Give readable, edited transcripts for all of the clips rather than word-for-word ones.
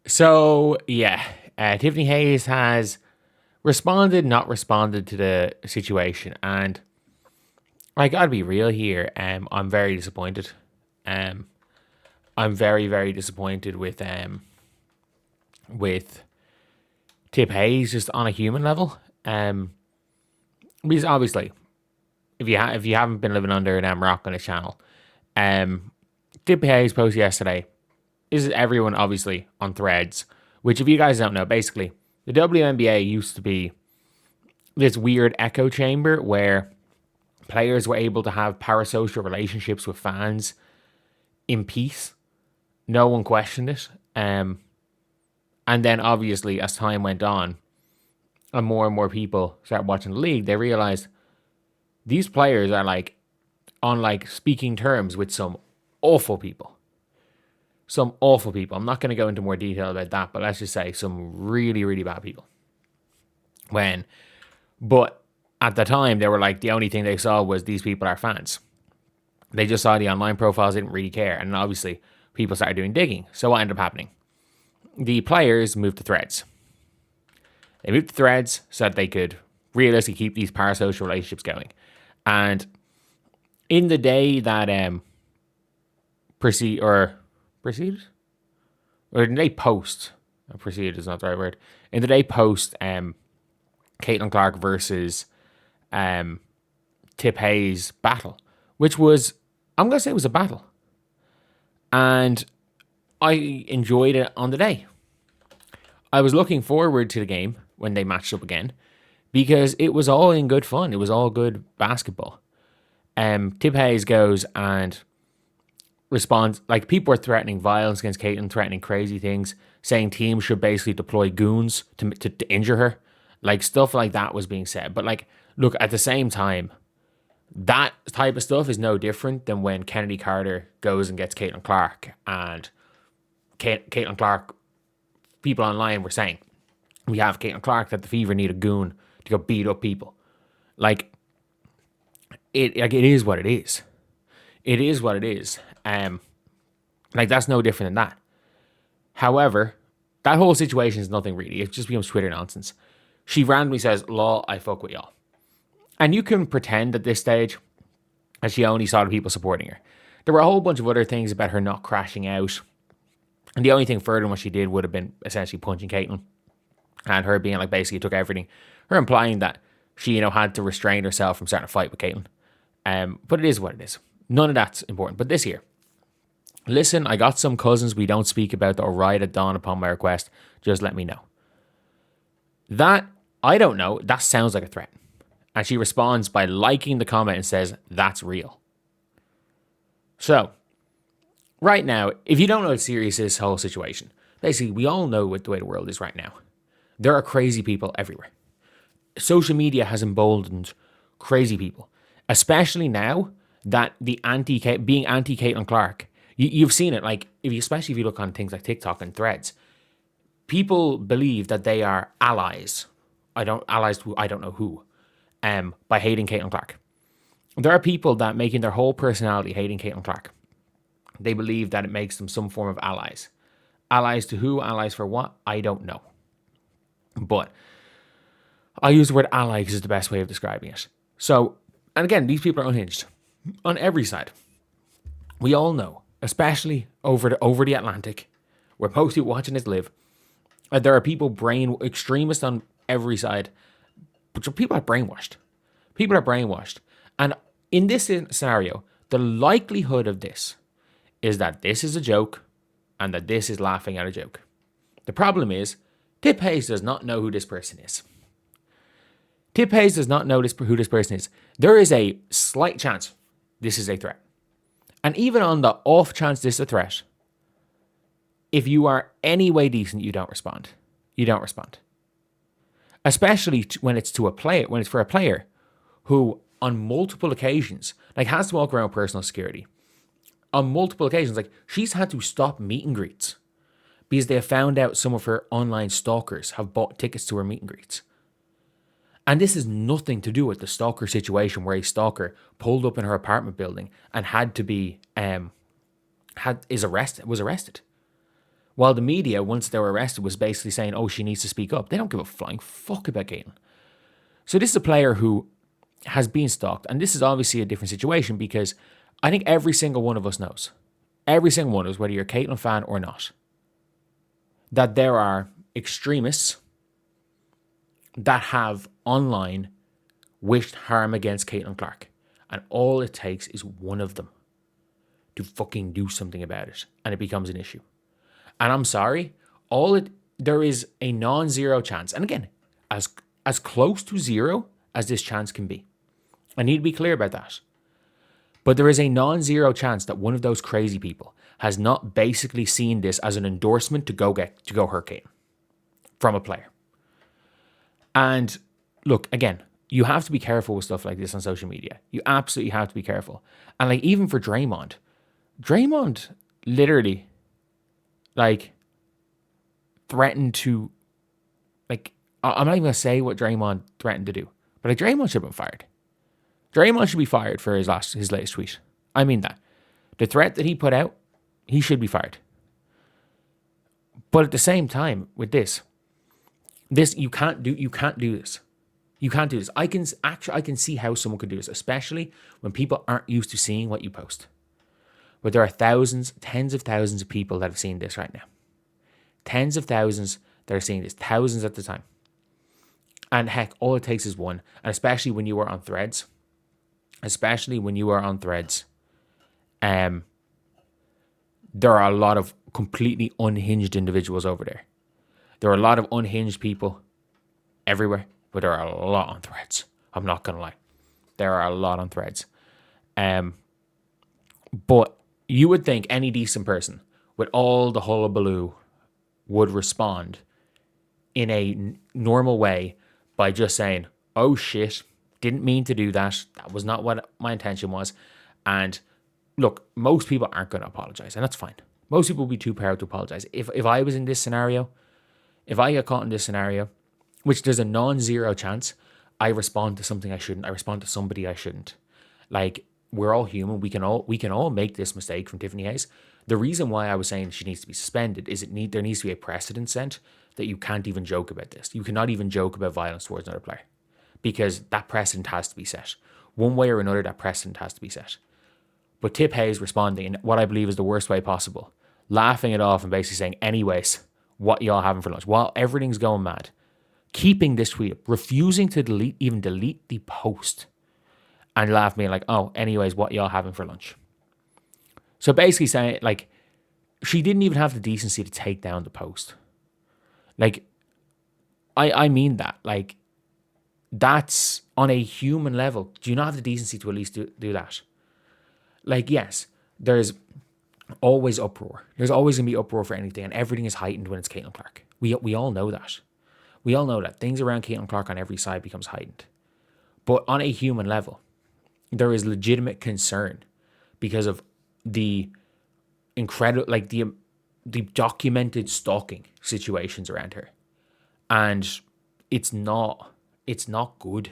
So yeah, Tiffany Hayes has responded, not responded to the situation, and I gotta be real here. I'm very disappointed. Um, I'm very very disappointed with Tip Hayes just on a human level. Because obviously, if you haven't been living under an rock on the channel, um, Tip Hayes post yesterday. This is everyone obviously on Threads, which if you guys don't know, basically the WNBA used to be this weird echo chamber where players were able to have parasocial relationships with fans in peace. No one questioned it. And then obviously as time went on and more people started watching the league, they realized these players are like on like speaking terms with some awful people. Some awful people. I'm not going to go into more detail about that, but let's just say some really, really bad people. When, but at the time, they were like, the only thing they saw was these people are fans. They just saw the online profiles, didn't really care. And obviously, people started doing digging. So what ended up happening? The players moved to Threads. They moved to Threads so that they could realistically keep these parasocial relationships going. And in the day that proceeded, or in the day post, proceeded is not the right word. In the day post, Caitlin Clark versus Tip Hayes battle, which was, I'm going to say it was a battle. And I enjoyed it on the day. I was looking forward to the game when they matched up again because it was all in good fun. It was all good basketball. Tip Hayes goes and responds, like people were threatening violence against Caitlin, threatening crazy things, saying teams should basically deploy goons to injure her. Like stuff like that was being said. But like, look, at the same time, that type of stuff is no different than when Kennedy Carter goes and gets Caitlin Clark, and Caitlin Clark, people online were saying, we have Caitlin Clark that the Fever need a goon to go beat up people. Like it is what it is. It is what it is. Like that's no different than that. However, that whole situation is nothing really. It just becomes Twitter nonsense. She randomly says, "Law, I fuck with y'all," and you can pretend at this stage that she only saw the people supporting her. There were a whole bunch of other things about her not crashing out, and the only thing further than what she did would have been essentially punching Caitlyn, and her being like basically took everything. Her implying that she had to restrain herself from starting a fight with Caitlyn. But it is what it is. None of that's important. But this here, listen, I got some cousins we don't speak about that will ride at dawn upon my request. Just let me know. That, I don't know, that sounds like a threat. And she responds by liking the comment and says, that's real. So, right now, if you don't know how serious this whole situation, basically, we all know what the way the world is right now. There are crazy people everywhere. Social media has emboldened crazy people, especially now that being anti Caitlin Clark, you've seen it. Like especially if you look on things like TikTok and Threads, people believe that they are allies. I don't know who, by hating Caitlin Clark. There are people that making their whole personality hating Caitlin Clark. They believe that it makes them some form of allies. Allies to who? Allies for what? I don't know. But I use the word ally because it's the best way of describing it. So, and again, these people are unhinged on every side. We all know, especially over the Atlantic, where most people watching this live, there are people extremists on every side, but people are brainwashed. People are brainwashed. And in this scenario, the likelihood of this is that this is a joke and that this is laughing at a joke. The problem is, Tip Hayes does not know who this person is. Tip Hayes does not know who this person is. There is a slight chance this is a threat. And even on the off chance this is a threat, if you are any way decent, you don't respond. You don't respond. Especially when it's to a player, when it's for a player who on multiple occasions, like has to walk around with personal security. On multiple occasions, like she's had to stop meet and greets because they have found out some of her online stalkers have bought tickets to her meet and greets. And this is nothing to do with the stalker situation where a stalker pulled up in her apartment building and had to be was arrested. While the media, once they were arrested, was basically saying, oh, she needs to speak up. They don't give a flying fuck about Caitlin. So this is a player who has been stalked. And this is obviously a different situation because I think every single one of us knows, every single one of us, whether you're a Caitlin fan or not, that there are extremists that have online wished harm against Caitlin Clark. And all it takes is one of them to fucking do something about it. And it becomes an issue. And I'm sorry, there is a non-zero chance. And again, as close to zero as this chance can be. I need to be clear about that. But there is a non-zero chance that one of those crazy people has not basically seen this as an endorsement to go hurt Caitlin from a player. And look, again, you have to be careful with stuff like this on social media. You absolutely have to be careful. And like even for Draymond literally like threatened to, like, I'm not even going to say what Draymond threatened to do, but like Draymond should have been fired. Draymond should be fired for his latest tweet. I mean that. The threat that he put out, he should be fired. But at the same time, with this you can't do this. You can't do this. I can see how someone could do this, especially when people aren't used to seeing what you post. But there are thousands, tens of thousands of people that have seen this right now. Tens of thousands that are seeing this, thousands at the time. And heck, all it takes is one. And especially when you are on threads, there are a lot of completely unhinged individuals over there. There are a lot of unhinged people everywhere, but there are a lot on threads. I'm not going to lie. There are a lot on threads. But you would think any decent person with all the hullabaloo would respond in a normal way by just saying, oh shit, didn't mean to do that. That was not what my intention was. And look, most people aren't going to apologize, and that's fine. Most people will be too proud to apologize. If I was in this scenario, if I get caught in this scenario, which there's a non-zero chance, I respond to something I shouldn't. I respond to somebody I shouldn't. Like, we're all human. We can all make this mistake from Tiffany Hayes. The reason why I was saying she needs to be suspended is there needs to be a precedent set that you can't even joke about this. You cannot even joke about violence towards another player because that precedent has to be set. One way or another, that precedent has to be set. But Tip Hayes responding in what I believe is the worst way possible, laughing it off and basically saying, anyways, what y'all having for lunch? While everything's going mad. Keeping this tweet up, refusing to delete the post, and laugh me like, oh, anyways, what y'all having for lunch? So basically saying, like, she didn't even have the decency to take down the post. Like, I mean that. Like, that's on a human level. Do you not have the decency to at least do that? Like, yes, there's always uproar. There's always going to be uproar for anything, and everything is heightened when it's Caitlin Clark. We all know that. We all know that things around Caitlin Clark on every side becomes heightened. But on a human level, there is legitimate concern because of the incredible, like the documented stalking situations around her. And it's not good.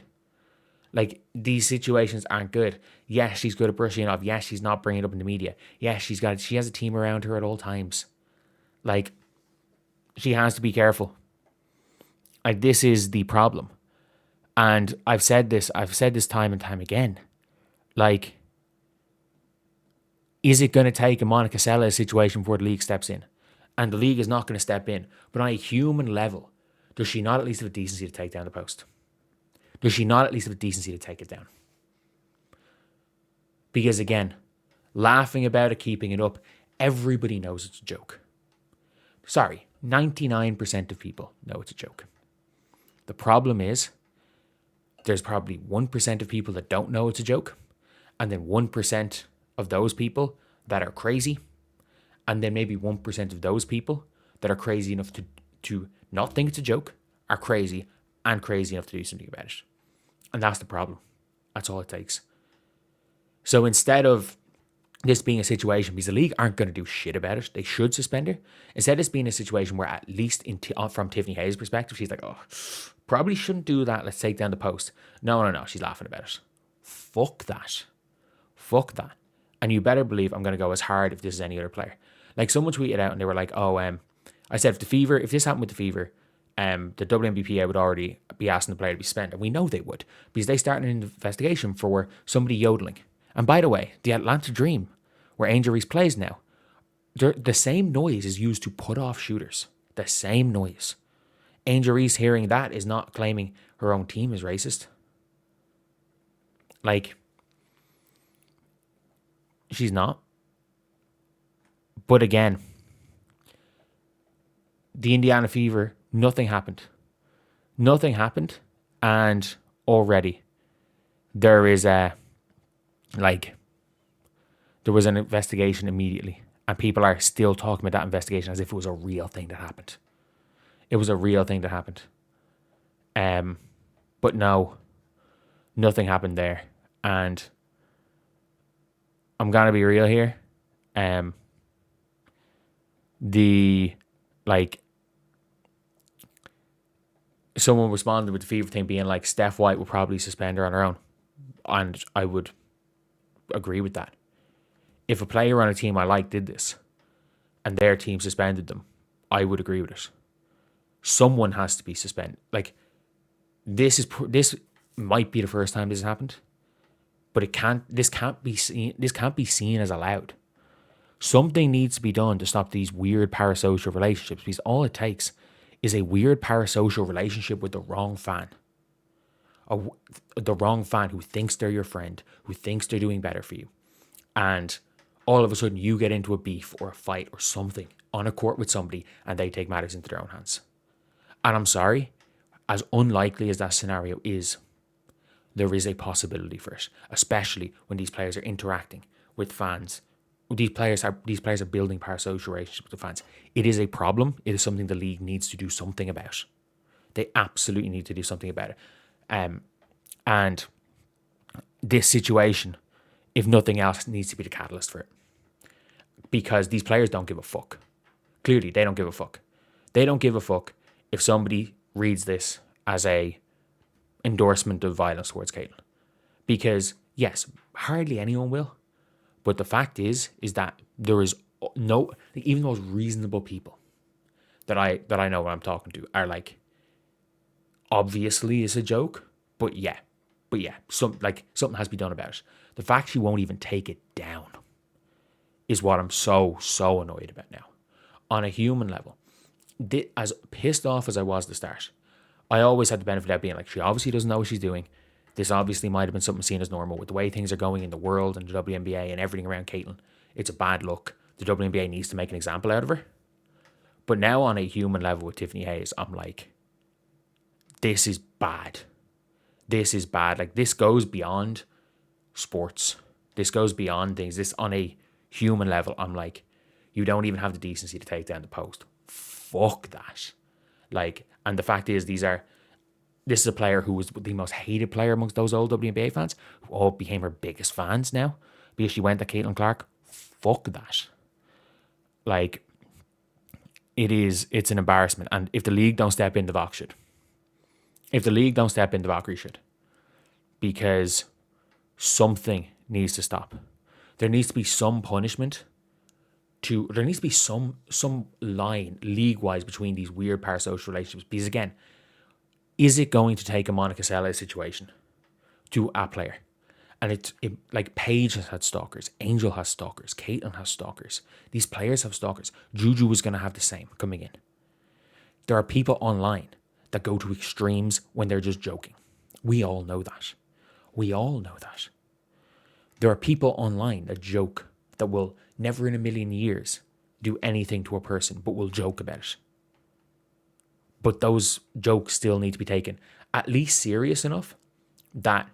Like, these situations aren't good. Yes, she's good at brushing it off. Yes, she's not bringing it up in the media. Yes, she has a team around her at all times. Like, she has to be careful. Like, this is the problem. And I've said this time and time again. Like, is it going to take a Monica Seles situation before the league steps in? And the league is not going to step in. But on a human level, does she not at least have the decency to take down the post? Does she not at least have the decency to take it down? Because again, laughing about it, keeping it up, everybody knows it's a joke. Sorry, 99% of people know it's a joke. The problem is, there's probably 1% of people that don't know it's a joke, and then 1% of those people that are crazy, and then maybe 1% of those people that are crazy enough to not think it's a joke, are crazy, and crazy enough to do something about it. And that's the problem. That's all it takes. So instead of this being a situation, because the league aren't going to do shit about it, they should suspend her. Instead of this being a situation where, at least from Tiffany Hayes' perspective, she's like, oh, probably shouldn't do that. Let's take down the post. No. She's laughing about it. Fuck that. Fuck that. And you better believe I'm going to go as hard if this is any other player. Like, someone tweeted out and they were like, oh, I said, if this happened with the Fever, the WNBPA would already be asking the player to be suspended. And we know they would, because they started an investigation for somebody yodeling. And by the way, the Atlanta Dream, where Angel Reese plays now, the same noise is used to put off shooters. The same noise. Angel Reese hearing that is not claiming her own team is racist. Like, she's not. But again, the Indiana Fever, nothing happened. Nothing happened. And already there is there was an investigation immediately. And people are still talking about that investigation as if it was a real thing that happened. It was a real thing that happened. But no, nothing happened there. And I'm going to be real here. Someone responded with the Fever thing being like, Steph White will probably suspend her on her own. And I would agree with that. If a player on a team I like did this and their team suspended them, I would agree with it. Someone has to be suspended. Like, this might be the first time this has happened, but this can't be seen as allowed. Something needs to be done to stop these weird parasocial relationships, because all it takes is a weird parasocial relationship with the wrong fan. The wrong fan who thinks they're your friend, who thinks they're doing better for you. And all of a sudden you get into a beef or a fight or something on a court with somebody and they take matters into their own hands. And I'm sorry, as unlikely as that scenario is, there is a possibility for it, especially when these players are interacting with fans. These players are building parasocial relationships with the fans. It is a problem. It is something the league needs to do something about. They absolutely need to do something about it. And this situation, if nothing else, needs to be the catalyst for it. Because these players don't give a fuck. Clearly, they don't give a fuck. They don't give a fuck if somebody reads this as a endorsement of violence towards Caitlin. Because, yes, hardly anyone will. But the fact is that there is no, even the most reasonable people that I know what I'm talking to are like, obviously it's a joke, but yeah, something has to be done about it. The fact she won't even take it down is what I'm so annoyed about now. On a human level, as pissed off as I was at the start, I always had the benefit of being like, she obviously doesn't know what she's doing. This obviously might have been something seen as normal with the way things are going in the world and the WNBA and everything around Caitlin. It's a bad look. The WNBA needs to make an example out of her. But now on a human level with Tiffany Hayes, I'm like, this is bad. This is bad. Like, this goes beyond sports. This goes beyond things. This, on a human level, I'm like, you don't even have the decency to take down the post. Fuck that. Like, and the fact is, this is a player who was the most hated player amongst those old WNBA fans, who all became her biggest fans now because she went to Caitlin Clark. Fuck that. Like, it's an embarrassment. And if the league don't step in, the VOC should. If the league don't step in, the VOC should. Because something needs to stop. There needs to be some punishment. There needs to be some line league-wise between these weird parasocial relationships. Because again, is it going to take a Monica Seles situation to a player? And it like Paige has had stalkers, Angel has stalkers, Caitlin has stalkers. These players have stalkers. Juju is going to have the same coming in. There are people online that go to extremes when they're just joking. We all know that. We all know that. There are people online that joke that will never in a million years do anything to a person, but will joke about it. But those jokes still need to be taken at least serious enough that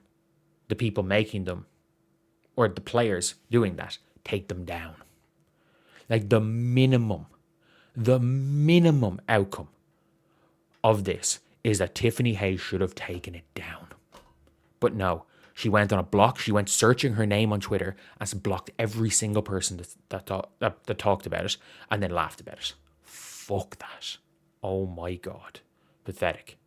the people making them, or the players doing that, take them down. Like, the minimum outcome of this is that Tiffany Hayes should have taken it down. But no, she went on a block. She went searching her name on Twitter and blocked every single person that talked about it and then laughed about it. Fuck that. Oh my God. Pathetic.